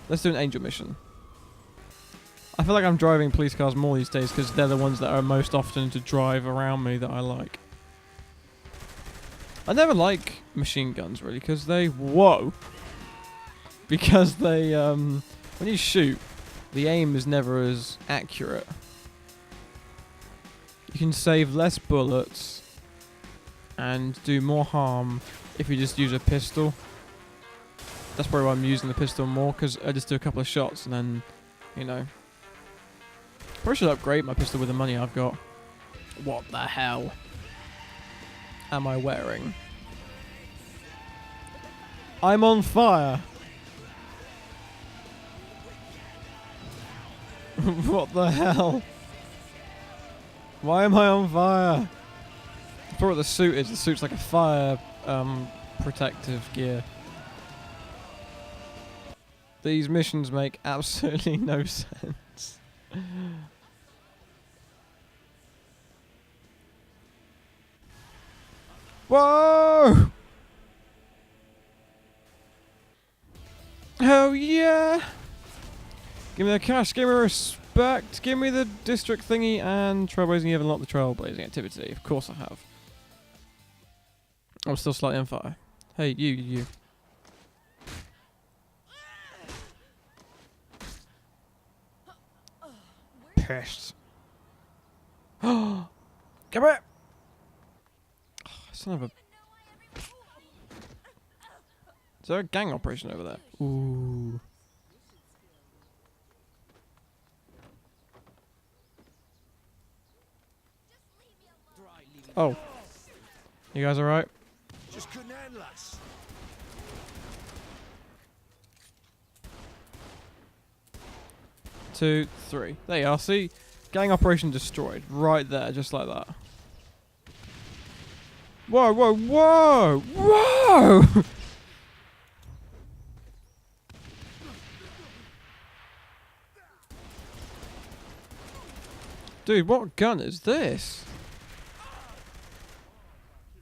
Let's do an angel mission. I feel like I'm driving police cars more these days because they're the ones that are most often to drive around me that I like. I never like machine guns really because they... Whoa! Because they, when you shoot, the aim is never as accurate. You can save less bullets and do more harm if you just use a pistol. That's probably why I'm using the pistol more, because I just do a couple of shots and then, you know. Probably should upgrade my pistol with the money I've got. What the hell am I wearing? I'm on fire! What the hell? Why am I on fire? That's probably what the suit is. The suit's like a fire protective gear. These missions make absolutely no sense. Whoa! Hell yeah! Give me the cash, give me respect, give me the district thingy, and trailblazing. You haven't unlocked the trailblazing activity. Of course I have. I'm still slightly on fire. Hey, you. Pissed. Come here! Oh, son of a... Is there a gang operation over there? Ooh. Oh. You guys alright? Just couldn't handle us. Two, three. There you are. See? Gang operation destroyed. Right there, just like that. Whoa, whoa, whoa! Whoa! Dude, what gun is this?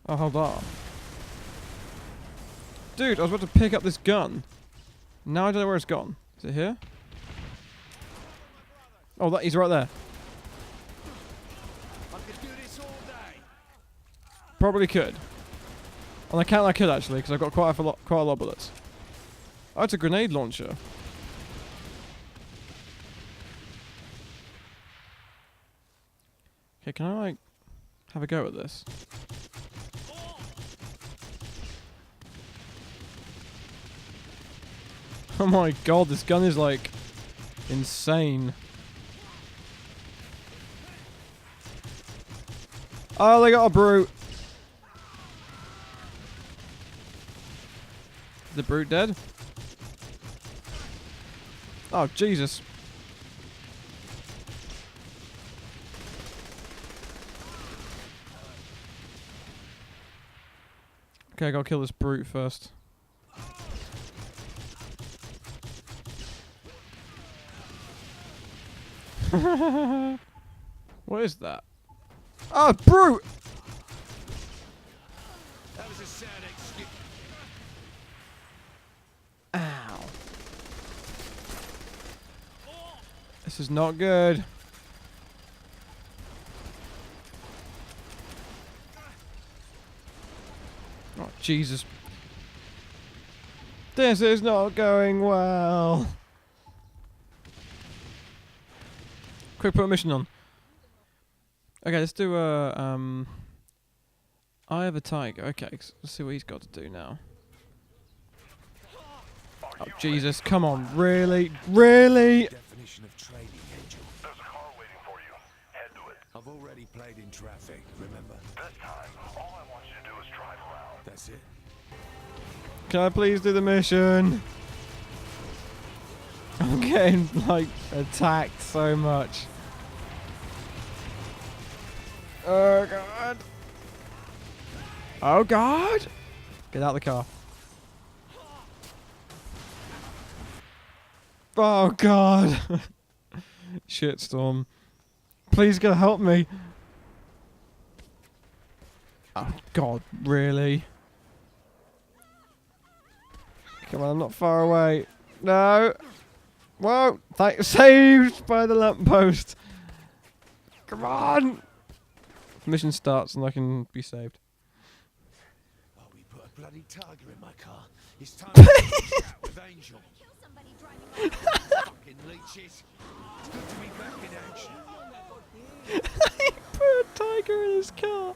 Oh, hold on. Dude, I was about to pick up this gun. Now I don't know where it's gone. Is it here? Oh, he's right there. I could do this all day. Probably could. On account I could actually, because I've got quite a lot of bullets. Oh, it's a grenade launcher. Okay, can I like have a go at this? Oh my god, this gun is like insane. Oh, they got a brute. Is the brute dead? Oh, Jesus. Okay, I gotta kill this brute first. What is that? Oh, brute! That was a sad excuse. Ow. This is not good. Oh, Jesus. This is not going well. Quick, put a mission on. Okay, let's do a, Eye of a Tiger. Okay, let's see what he's got to do now. Oh, Jesus, come on, really? Really? Definition of trading, Angel. There's a car waiting for you. Head to it. I've already played in traffic, remember? This time, all I want you to do is drive around. That's it. Can I please do the mission? I'm getting, like, attacked so much. Oh, God. Oh, God. Get out of the car. Oh, God. Shitstorm. Please go help me. Oh, God, really? Come on, I'm not far away. No. Whoa. Saved by the lamppost. Come on. Mission starts and I can be saved. Oh, we put a bloody tiger in my car. It's time to chat with Angel. Fucking leeches. It's good to be back in action. He put a tiger in his car.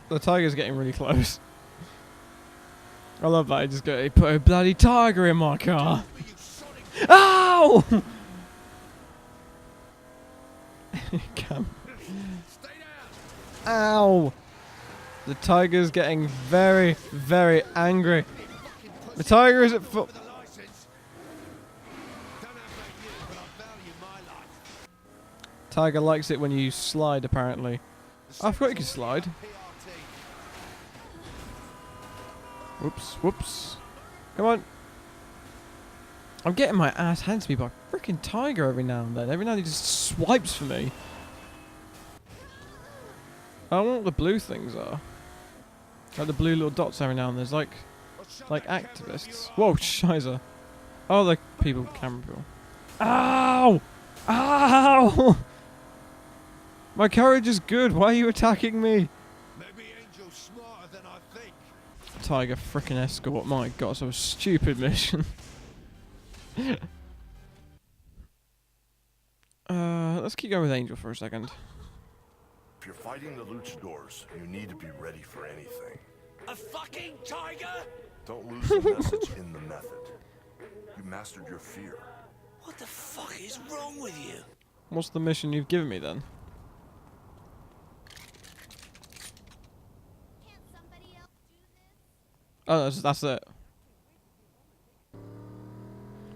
The tiger's getting really close. I love that. He put a bloody tiger in my car. Ow! Come. Stay down. Ow! The tiger's getting very, very angry. The tiger is at full. For the license. Don't know about you, but I value my life. Tiger likes it when you slide, apparently. I forgot you could slide. PRT. Whoops, whoops. Come on. I'm getting my ass handed to me by a freaking tiger every now and then. Every now and then he just swipes for me. I don't know what the blue things are. Like the blue little dots every now and then. There's like activists. Whoa, shizer. Oh, like people, camera people. Ow! Ow! My courage is good. Why are you attacking me? Maybe Angel's smarter than I think. Tiger frickin' escort. My god, so a stupid mission. Let's keep going with Angel for a second. If you're fighting the luchadors, you need to be ready for anything. A fucking tiger? Don't lose the message in the method. You mastered your fear. What the fuck is wrong with you? What's the mission you've given me then? Oh, that's it.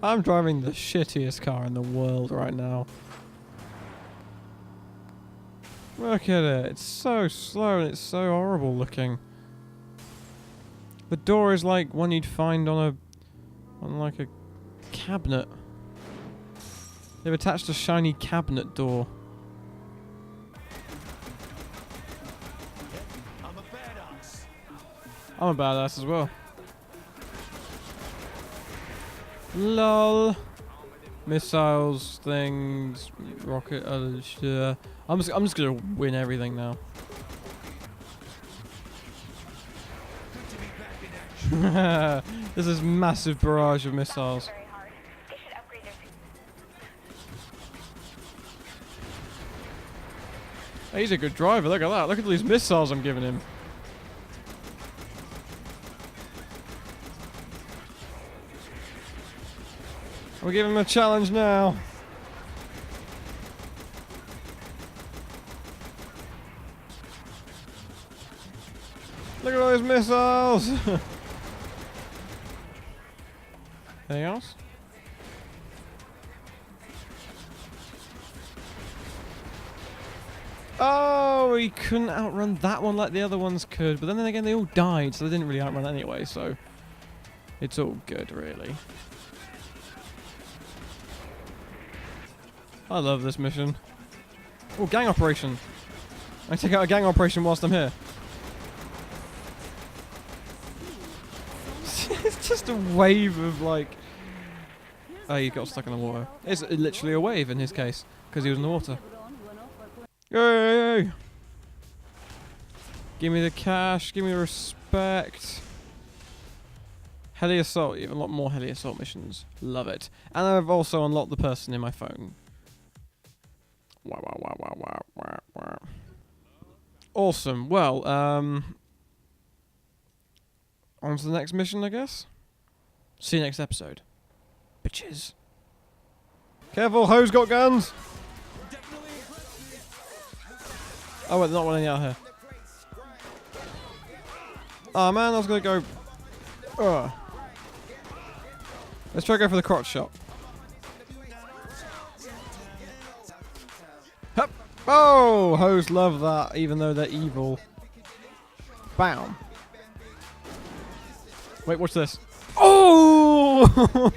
I'm driving the shittiest car in the world right now. Look at it. It's so slow and it's so horrible looking. The door is like one you'd find on like a cabinet. They've attached a shiny cabinet door. I'm a badass. I'm a badass as well. LOL. Missiles, things, rocket, other shit. I'm just gonna win everything now. Good to be back in action. This is massive barrage of missiles. He's a good driver. Look at that. Look at all these missiles I'm giving him. We'll give him a challenge now. Look at all those missiles. Anything else? Oh, he couldn't outrun that one like the other ones could. But then again, they all died, so they didn't really outrun anyway. So it's all good, really. I love this mission. Oh, gang operation. I take out a gang operation whilst I'm here. It's just a wave of like... Oh, he got stuck in the water. It's literally a wave in his case, because he was in the water. Yay! Give me the cash, give me the respect. Heli Assault, you have a lot more Heli Assault missions. Love it. And I've also unlocked the person in my phone. Wow, wow, wow, wow, wow, wow, wow. Awesome. Well, on to the next mission, I guess. See you next episode. Bitches. Careful, Ho's got guns! Oh wait, there's not one out here. Oh man, I was gonna go... Ugh. Let's try to go for the crotch shot. Hup. Oh, Hoes love that, even though they're evil. Bam. Wait, watch this. Oh!